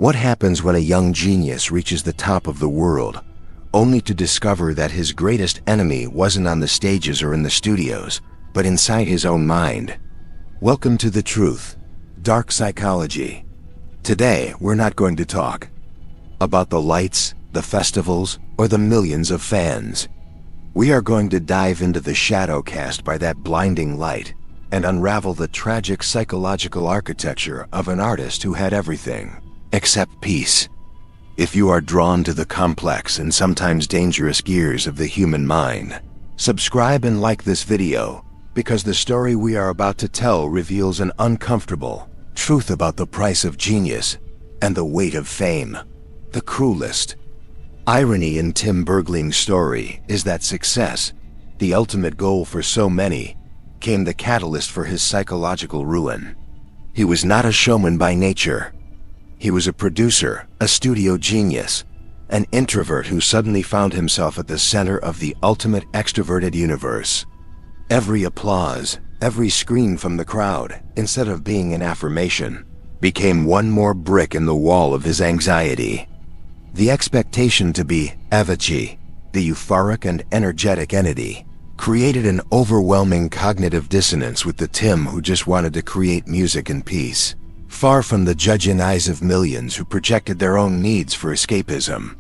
What happens when a young genius reaches the top of the world, only to discover that his greatest enemy wasn't on the stages or in the studios, but inside his own mind? Welcome to The Truth, Dark Psychology. Today, we're not going to talk about the lights, the festivals, or the millions of fans. We are going to dive into the shadow cast by that blinding light and unravel the tragic psychological architecture of an artist who had everything except peace. If you are drawn to the complex and sometimes dangerous gears of the human mind, subscribe and like this video, because the story we are about to tell reveals an uncomfortable truth about the price of genius and the weight of fame. The cruelest irony in Tim Bergling's story is that success, the ultimate goal for so many, became the catalyst for his psychological ruin. He was not a showman by nature. He was a producer, a studio genius, an introvert who suddenly found himself at the center of the ultimate extroverted universe. Every applause, every scream from the crowd, instead of being an affirmation, became one more brick in the wall of his anxiety. The expectation to be Avicii, the euphoric and energetic entity, created an overwhelming cognitive dissonance with the Tim who just wanted to create music in peace, far from the judging eyes of millions who projected their own needs for escapism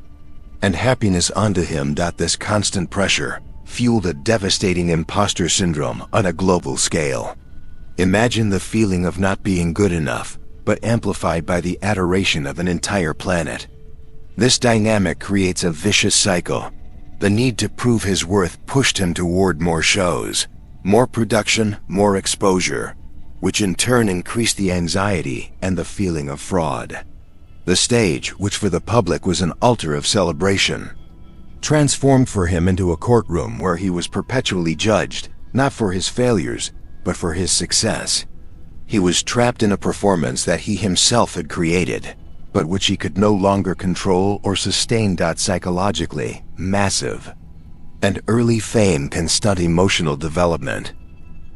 and happiness onto him. This constant pressure fueled a devastating imposter syndrome on a global scale. Imagine the feeling of not being good enough, but amplified by the adoration of an entire planet. This dynamic creates a vicious cycle. The need to prove his worth pushed him toward more shows, more production, more exposure, which in turn increased the anxiety and the feeling of fraud. The stage, which for the public was an altar of celebration, transformed for him into a courtroom where he was perpetually judged, not for his failures, but for his success. He was trapped in a performance that he himself had created, but which he could no longer control or sustain. Psychologically massive and early fame can stunt emotional development.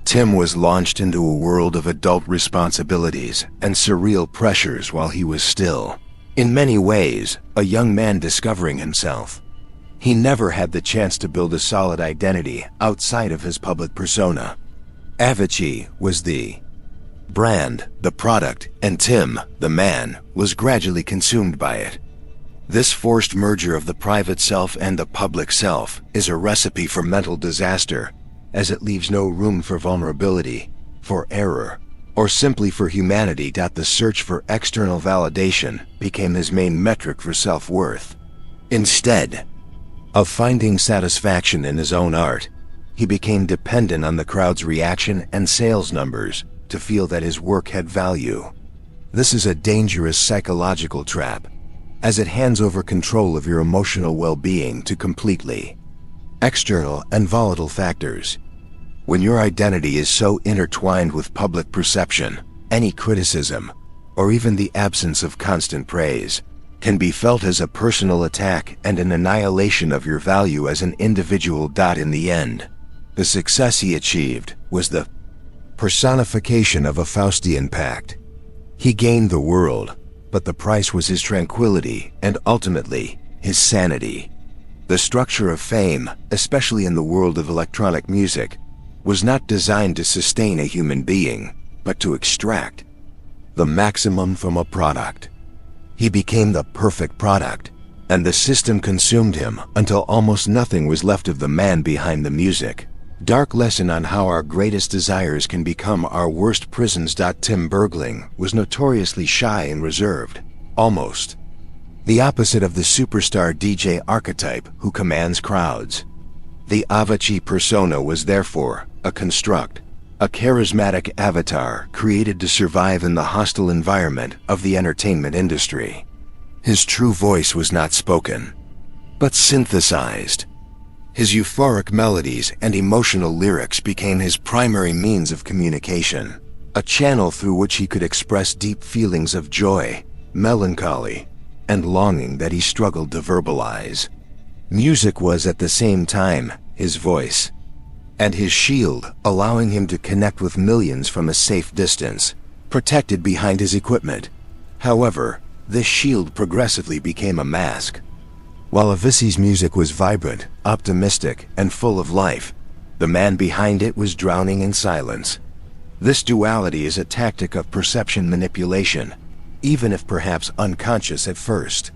Tim was launched into a world of adult responsibilities and surreal pressures while he was still, in many ways, a young man discovering himself. He never had the chance to build a solid identity outside of his public persona. Avicii was the brand, the product, and Tim, the man, was gradually consumed by it. This forced merger of the private self and the public self is a recipe for mental disaster, as it leaves no room for vulnerability, for error, or simply for humanity. The search for external validation became his main metric for self-worth. Instead of finding satisfaction in his own art, he became dependent on the crowd's reaction and sales numbers to feel that his work had value. This is a dangerous psychological trap, as it hands over control of your emotional well-being to completely external and volatile factors. When your identity is so intertwined with public perception, any criticism, or even the absence of constant praise, can be felt as a personal attack and an annihilation of your value as an individual. In the end, the success he achieved was the personification of a Faustian pact. He gained the world, but the price was his tranquility and ultimately his sanity. The structure of fame, especially in the world of electronic music, was not designed to sustain a human being, but to extract the maximum from a product. He became the perfect product, and the system consumed him until almost nothing was left of the man behind the music. Dark lesson on how our greatest desires can become our worst prisons. Tim Bergling was notoriously shy and reserved, almost the opposite of the superstar DJ archetype who commands crowds. The Avicii persona was therefore a construct, a charismatic avatar created to survive in the hostile environment of the entertainment industry. His true voice was not spoken, but synthesized. His euphoric melodies and emotional lyrics became his primary means of communication, a channel through which he could express deep feelings of joy, melancholy, and longing that he struggled to verbalize. Music was at the same time his voice and his shield, allowing him to connect with millions from a safe distance, protected behind his equipment. However, This shield progressively became a mask. While Avicii's music was vibrant, optimistic, and full of life, the man behind it was drowning in silence. This duality is a tactic of perception manipulation, even if perhaps unconscious at first.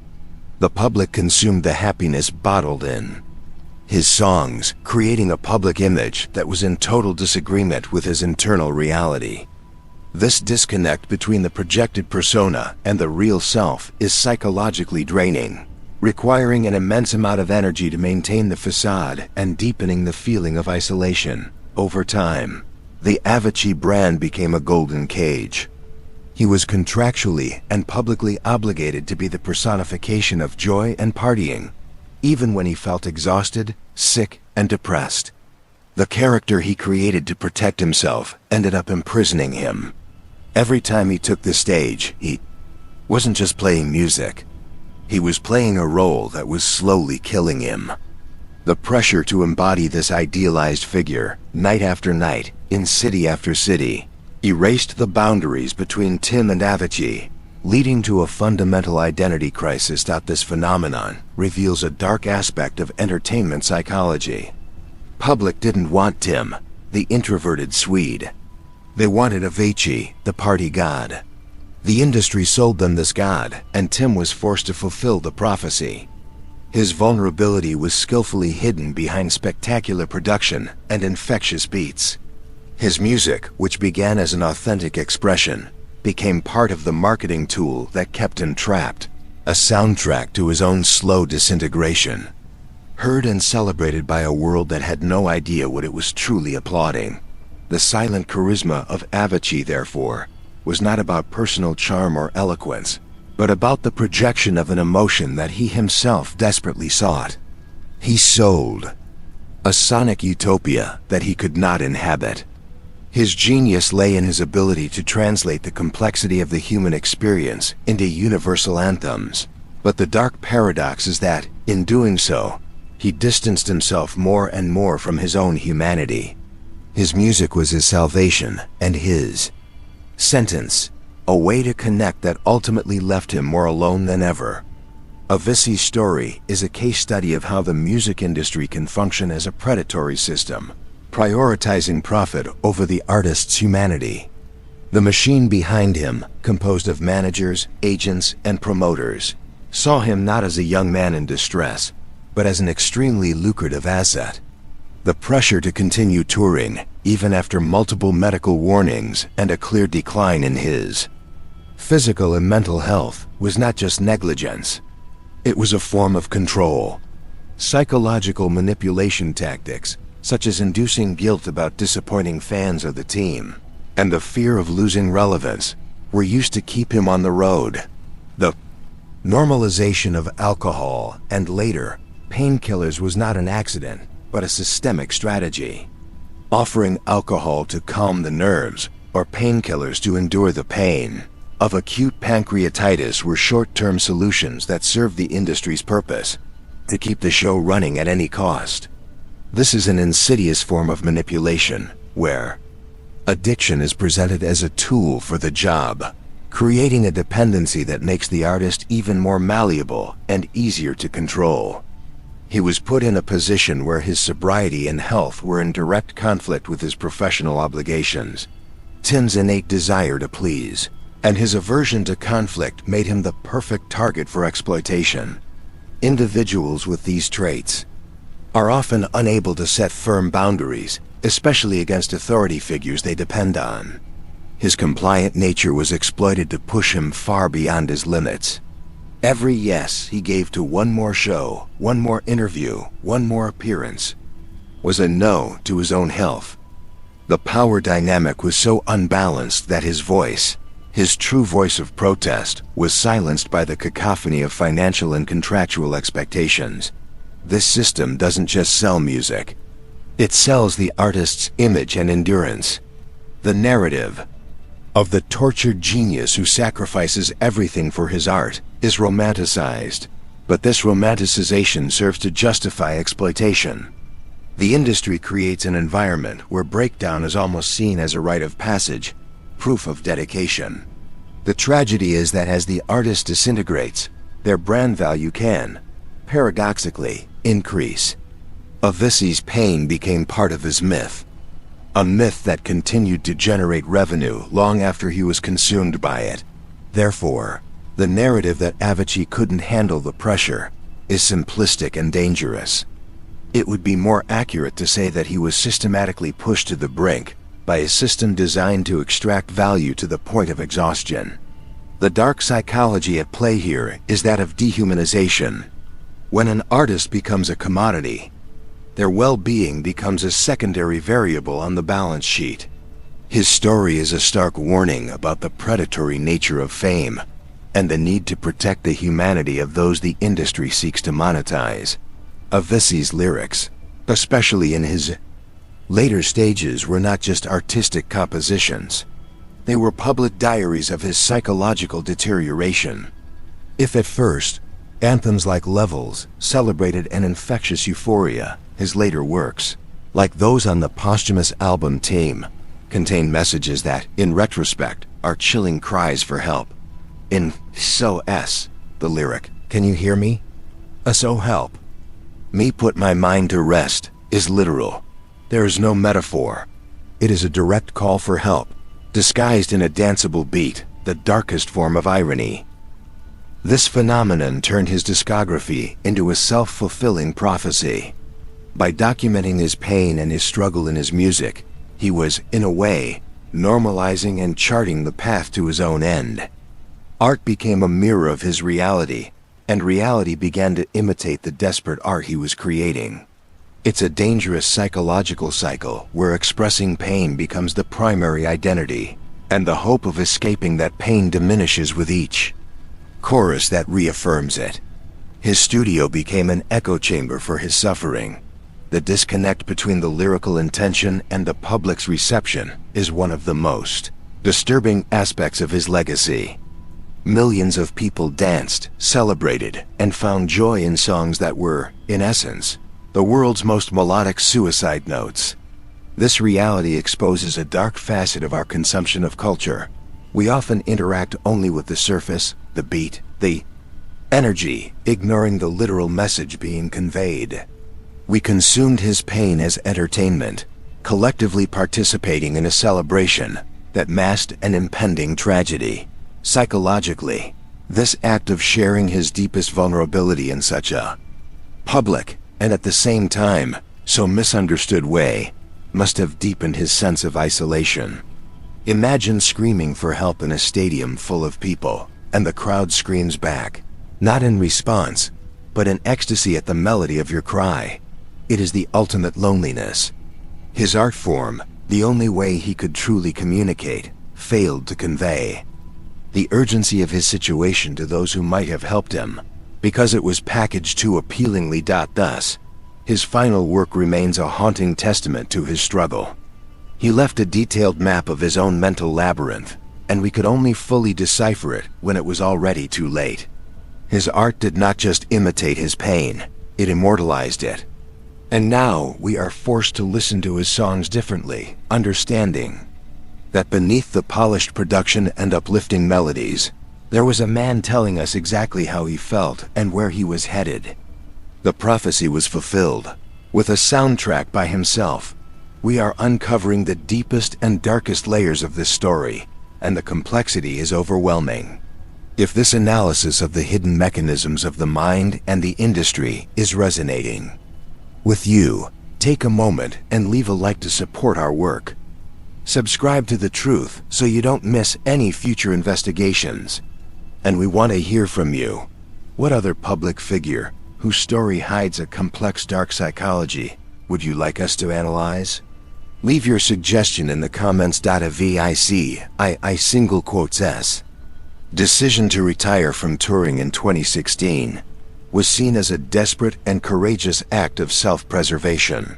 The public consumed the happiness bottled in his songs, creating a public image that was in total disagreement with his internal reality. This disconnect between the projected persona and the real self is psychologically draining, requiring an immense amount of energy to maintain the facade and deepening the feeling of isolation. Over time, the Avicii brand became a golden cage. He was contractually and publicly obligated to be the personification of joy and partying, even when he felt exhausted, sick, and depressed. The character he created to protect himself ended up imprisoning him. Every time he took the stage, he wasn't just playing music. He was playing a role that was slowly killing him. The pressure to embody this idealized figure, night after night, in city after city, erased the boundaries between Tim and Avicii, leading to a fundamental identity crisis. This phenomenon reveals a dark aspect of entertainment psychology. Public didn't want Tim, the introverted Swede. They wanted Avicii, the party god. The industry sold them this god, and Tim was forced to fulfill the prophecy. His vulnerability was skillfully hidden behind spectacular production and infectious beats. His music, which began as an authentic expression, became part of the marketing tool that kept him trapped, a soundtrack to his own slow disintegration. Heard and celebrated by a world that had no idea what it was truly applauding. The silent charisma of Avicii, therefore, was not about personal charm or eloquence, but about the projection of an emotion that he himself desperately sought. He sold a sonic utopia that he could not inhabit. His genius lay in his ability to translate the complexity of the human experience into universal anthems. But the dark paradox is that, in doing so, he distanced himself more and more from his own humanity. His music was his salvation and his sentence, a way to connect that ultimately left him more alone than ever. Avicii's story is a case study of how the music industry can function as a predatory system, prioritizing profit over the artist's humanity. The machine behind him, composed of managers, agents, and promoters, saw him not as a young man in distress, but as an extremely lucrative asset. The pressure to continue touring, even after multiple medical warnings and a clear decline in his physical and mental health, was not just negligence. It was a form of control. Psychological manipulation tactics, such as inducing guilt about disappointing fans of the team, and the fear of losing relevance, were used to keep him on the road. The normalization of alcohol and later painkillers was not an accident, but a systemic strategy. Offering alcohol to calm the nerves, or painkillers to endure the pain of acute pancreatitis were short-term solutions that served the industry's purpose, to keep the show running at any cost. This is an insidious form of manipulation, where addiction is presented as a tool for the job, creating a dependency that makes the artist even more malleable and easier to control. He was put in a position where his sobriety and health were in direct conflict with his professional obligations. Tim's innate desire to please and his aversion to conflict made him the perfect target for exploitation. Individuals with these traits are often unable to set firm boundaries, especially against authority figures they depend on. His compliant nature was exploited to push him far beyond his limits. Every yes he gave to one more show, one more interview, one more appearance, was a no to his own health. The power dynamic was so unbalanced that his voice, his true voice of protest, was silenced by the cacophony of financial and contractual expectations. This system doesn't just sell music. It sells the artist's image and endurance. The narrative of the tortured genius who sacrifices everything for his art is romanticized, but this romanticization serves to justify exploitation. The industry creates an environment where breakdown is almost seen as a rite of passage, proof of dedication. The tragedy is that as the artist disintegrates, their brand value can, paradoxically, increase. Avicii's pain became part of his myth, a myth that continued to generate revenue long after he was consumed by it. Therefore, the narrative that Avicii couldn't handle the pressure is simplistic and dangerous. It would be more accurate to say that he was systematically pushed to the brink by a system designed to extract value to the point of exhaustion. The dark psychology at play here is that of dehumanization. When an artist becomes a commodity, their well-being becomes a secondary variable on the balance sheet. His story is a stark warning about the predatory nature of fame and the need to protect the humanity of those the industry seeks to monetize. Avicii's lyrics, especially in his later stages, were not just artistic compositions. They were public diaries of his psychological deterioration. If at first, anthems like Levels celebrated an infectious euphoria, his later works, like those on the posthumous album Team, contain messages that, in retrospect, are chilling cries for help. In SOS, the lyric, "Can you hear me? So help me put my mind to rest," is literal. There is no metaphor. It is a direct call for help, disguised in a danceable beat, the darkest form of irony. This phenomenon turned his discography into a self-fulfilling prophecy. By documenting his pain and his struggle in his music, he was, in a way, normalizing and charting the path to his own end. Art became a mirror of his reality, and reality began to imitate the desperate art he was creating. It's a dangerous psychological cycle where expressing pain becomes the primary identity, and the hope of escaping that pain diminishes with each chorus that reaffirms it. His studio became an echo chamber for his suffering. The disconnect between the lyrical intention and the public's reception is one of the most disturbing aspects of his legacy. Millions of people danced, celebrated, and found joy in songs that were, in essence, the world's most melodic suicide notes. This reality exposes a dark facet of our consumption of culture. We often interact only with the surface, the beat, the energy, ignoring the literal message being conveyed. We consumed his pain as entertainment, collectively participating in a celebration that masked an impending tragedy. Psychologically, this act of sharing his deepest vulnerability in such a public, and at the same time, so misunderstood way, must have deepened his sense of isolation. Imagine screaming for help in a stadium full of people, and the crowd screams back, not in response, but in ecstasy at the melody of your cry. It is the ultimate loneliness. His art form, the only way he could truly communicate, failed to convey the urgency of his situation to those who might have helped him, because it was packaged too appealingly. Thus, his final work remains a haunting testament to his struggle. He left a detailed map of his own mental labyrinth, and we could only fully decipher it when it was already too late. His art did not just imitate his pain, it immortalized it. And now we are forced to listen to his songs differently, understanding that beneath the polished production and uplifting melodies, there was a man telling us exactly how he felt and where he was headed. The prophecy was fulfilled. With a soundtrack by himself, we are uncovering the deepest and darkest layers of this story, and the complexity is overwhelming. If this analysis of the hidden mechanisms of the mind and the industry is resonating with you, take a moment and leave a like to support our work. Subscribe to The Truth so you don't miss any future investigations. And we want to hear from you. What other public figure whose story hides a complex dark psychology would you like us to analyze? Leave your suggestion in the comments. Avicii decision to retire from touring in 2016 was seen as a desperate and courageous act of self-preservation.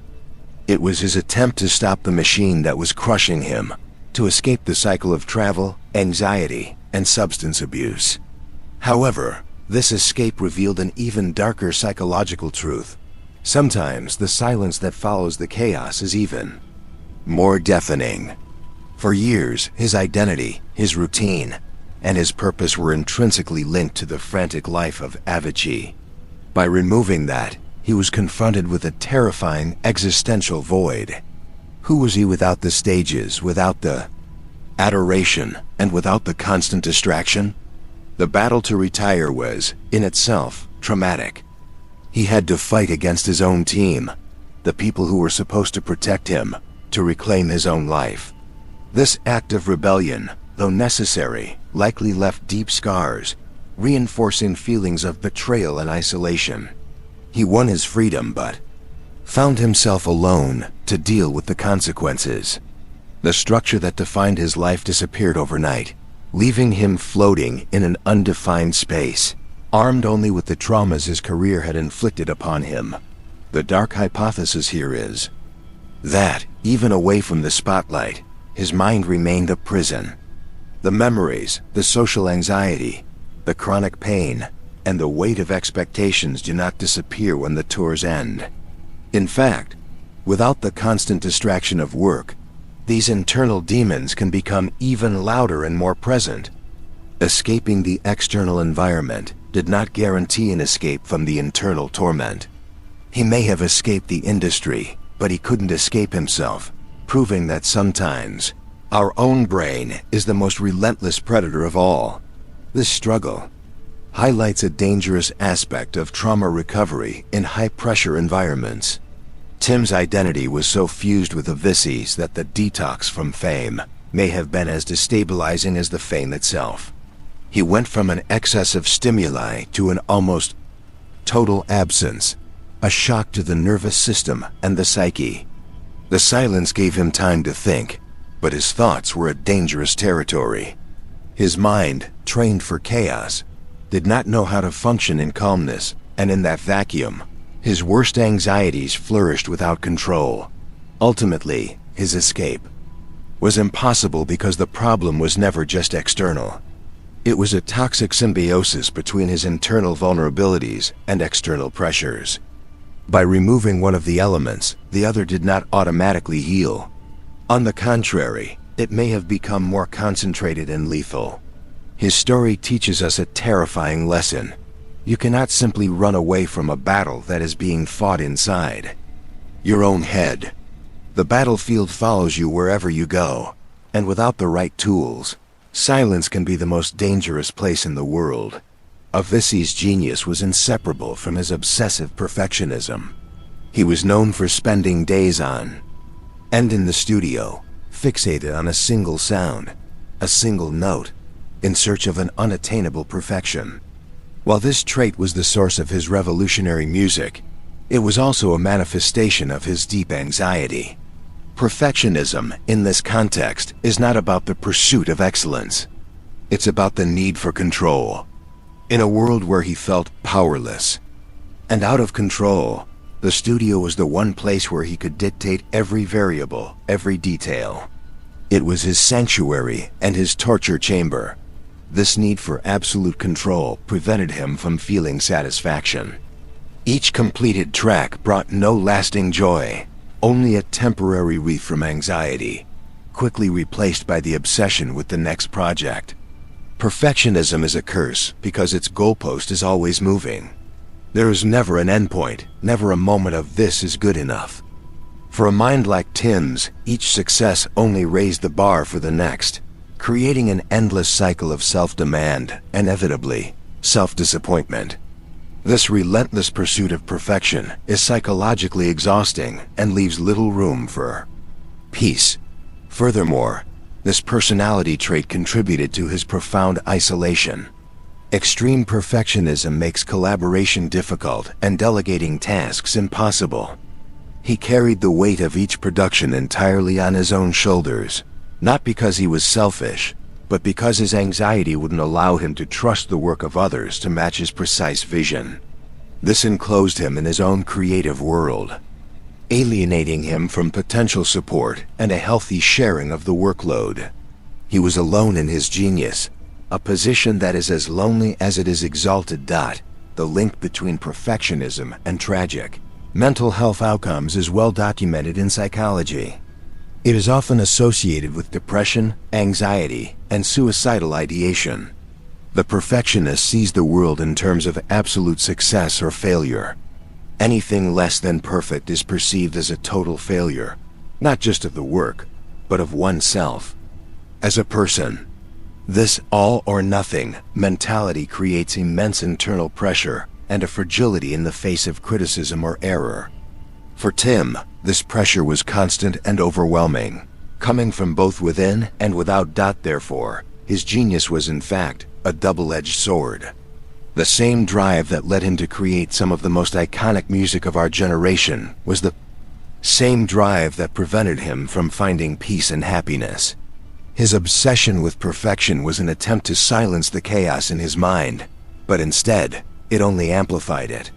It was his attempt to stop the machine that was crushing him, to escape the cycle of travel, anxiety, and substance abuse. However, this escape revealed an even darker psychological truth. Sometimes the silence that follows the chaos is even more deafening. For years, his identity, his routine, and his purpose were intrinsically linked to the frantic life of Avicii. By removing that, he was confronted with a terrifying existential void. Who was he without the stages, without the adoration, and without the constant distraction? The battle to retire was, in itself, traumatic. He had to fight against his own team, the people who were supposed to protect him, to reclaim his own life. This act of rebellion, though necessary, likely left deep scars, reinforcing feelings of betrayal and isolation. He won his freedom, but found himself alone to deal with the consequences. The structure that defined his life disappeared overnight, leaving him floating in an undefined space, armed only with the traumas his career had inflicted upon him. The dark hypothesis here is that, even away from the spotlight, his mind remained a prison. The memories, the social anxiety, the chronic pain, and the weight of expectations do not disappear when the tours end. In fact, without the constant distraction of work, these internal demons can become even louder and more present. Escaping the external environment did not guarantee an escape from the internal torment. He may have escaped the industry, but he couldn't escape himself, proving that sometimes our own brain is the most relentless predator of all. This struggle highlights a dangerous aspect of trauma recovery in high-pressure environments. Tim's identity was so fused with Avicii's that the detox from fame may have been as destabilizing as the fame itself. He went from an excess of stimuli to an almost total absence, a shock to the nervous system and the psyche. The silence gave him time to think, but his thoughts were at dangerous territory. His mind, trained for chaos, did not know how to function in calmness, and in that vacuum, his worst anxieties flourished without control. Ultimately, his escape was impossible because the problem was never just external. It was a toxic symbiosis between his internal vulnerabilities and external pressures. By removing one of the elements, the other did not automatically heal. On the contrary, it may have become more concentrated and lethal. His story teaches us a terrifying lesson. You cannot simply run away from a battle that is being fought inside your own head. The battlefield follows you wherever you go, and without the right tools, silence can be the most dangerous place in the world. Avicii's genius was inseparable from his obsessive perfectionism. He was known for spending days on and in the studio, fixated on a single sound, a single note, in search of an unattainable perfection. While this trait was the source of his revolutionary music, it was also a manifestation of his deep anxiety. Perfectionism, in this context, is not about the pursuit of excellence. It's about the need for control. In a world where he felt powerless and out of control, the studio was the one place where he could dictate every variable, every detail. It was his sanctuary and his torture chamber. This need for absolute control prevented him from feeling satisfaction. Each completed track brought no lasting joy, only a temporary relief from anxiety, quickly replaced by the obsession with the next project. Perfectionism is a curse because its goalpost is always moving. There is never an endpoint, never a moment of "this is good enough." For a mind like Tim's, each success only raised the bar for the next, creating an endless cycle of self-demand, inevitably, self-disappointment. This relentless pursuit of perfection is psychologically exhausting and leaves little room for peace. Furthermore, this personality trait contributed to his profound isolation. Extreme perfectionism makes collaboration difficult and delegating tasks impossible. He carried the weight of each production entirely on his own shoulders, not because he was selfish, but because his anxiety wouldn't allow him to trust the work of others to match his precise vision. This enclosed him in his own creative world, alienating him from potential support and a healthy sharing of the workload. He was alone in his genius, a position that is as lonely as it is exalted. The link between perfectionism and tragic mental health outcomes is well documented in psychology. It is often associated with depression, anxiety, and suicidal ideation. The perfectionist sees the world in terms of absolute success or failure. Anything less than perfect is perceived as a total failure, not just of the work, but of oneself. As a person, this all or nothing mentality creates immense internal pressure and a fragility in the face of criticism or error. For Tim, this pressure was constant and overwhelming, coming from both within and without. Therefore, his genius was in fact a double-edged sword. The same drive that led him to create some of the most iconic music of our generation was the same drive that prevented him from finding peace and happiness. His obsession with perfection was an attempt to silence the chaos in his mind, but instead, it only amplified it.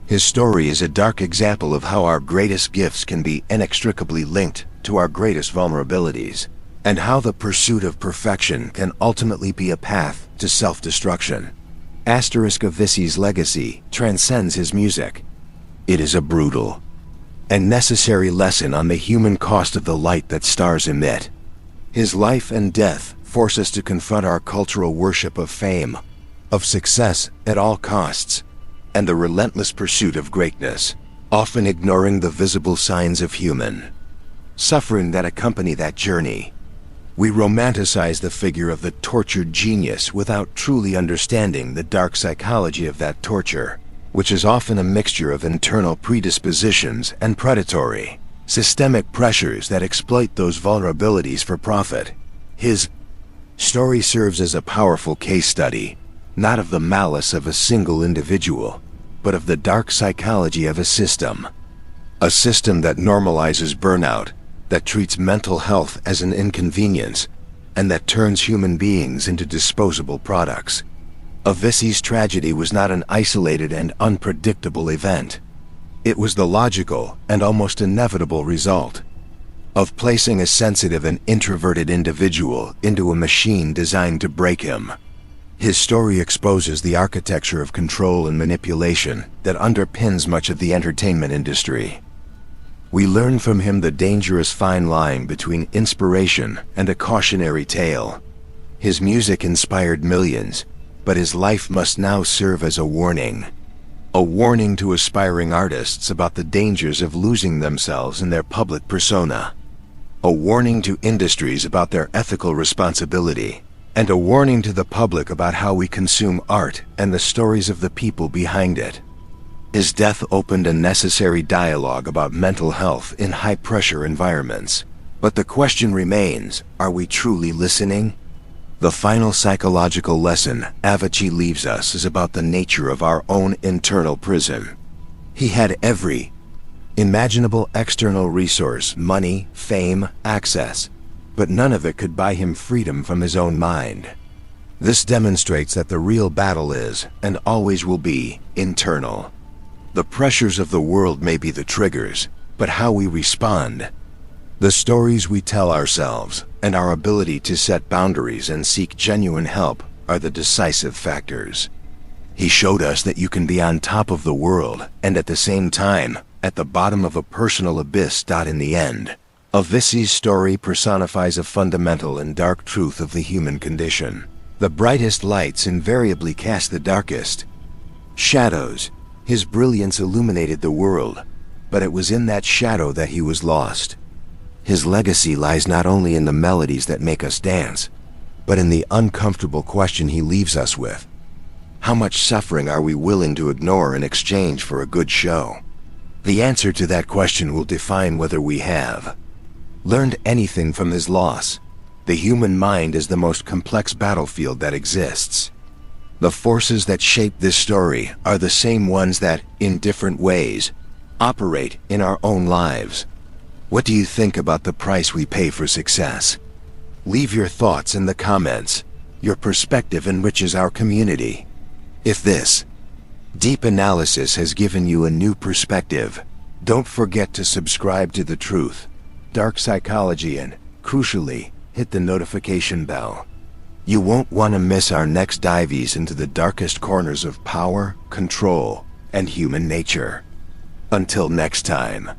His story is a dark example of how our greatest gifts can be inextricably linked to our greatest vulnerabilities, and how the pursuit of perfection can ultimately be a path to self-destruction. Avicii's legacy transcends his music. It is a brutal and necessary lesson on the human cost of the light that stars emit. His life and death force us to confront our cultural worship of fame, of success at all costs, and the relentless pursuit of greatness, often ignoring the visible signs of human suffering that accompany that journey. We romanticize the figure of the tortured genius without truly understanding the dark psychology of that torture, which is often a mixture of internal predispositions and predatory, systemic pressures that exploit those vulnerabilities for profit. His story serves as a powerful case study, not of the malice of a single individual, but of the dark psychology of a system. A system that normalizes burnout, that treats mental health as an inconvenience, and that turns human beings into disposable products. Avicii's tragedy was not an isolated and unpredictable event. It was the logical and almost inevitable result of placing a sensitive and introverted individual into a machine designed to break him. His story exposes the architecture of control and manipulation that underpins much of the entertainment industry. We learn from him the dangerous fine line between inspiration and a cautionary tale. His music inspired millions, but his life must now serve as a warning to aspiring artists about the dangers of losing themselves in their public persona, a warning to industries about their ethical responsibility, and a warning to the public about how we consume art and the stories of the people behind it. His death opened a necessary dialogue about mental health in high-pressure environments. But the question remains, are we truly listening? The final psychological lesson Avicii leaves us is about the nature of our own internal prison. He had every imaginable external resource, money, fame, access, but none of it could buy him freedom from his own mind. This demonstrates that the real battle is, and always will be, internal. The pressures of the world may be the triggers, but how we respond, the stories we tell ourselves, and our ability to set boundaries and seek genuine help are the decisive factors. He showed us that you can be on top of the world and at the same time at the bottom of a personal abyss. In the end, Avicii's story personifies a fundamental and dark truth of the human condition. The brightest lights invariably cast the darkest shadows. His brilliance illuminated the world, but it was in that shadow that he was lost. His legacy lies not only in the melodies that make us dance, but in the uncomfortable question he leaves us with. How much suffering are we willing to ignore in exchange for a good show? The answer to that question will define whether we have learned anything from his loss. The human mind is the most complex battlefield that exists. The forces that shape this story are the same ones that, in different ways, operate in our own lives. What do you think about the price we pay for success? Leave your thoughts in the comments. Your perspective enriches our community. If this deep analysis has given you a new perspective, don't forget to subscribe to The Truth, Dark Psychology, and, crucially, hit the notification bell. You won't want to miss our next dives into the darkest corners of power, control, and human nature. Until next time.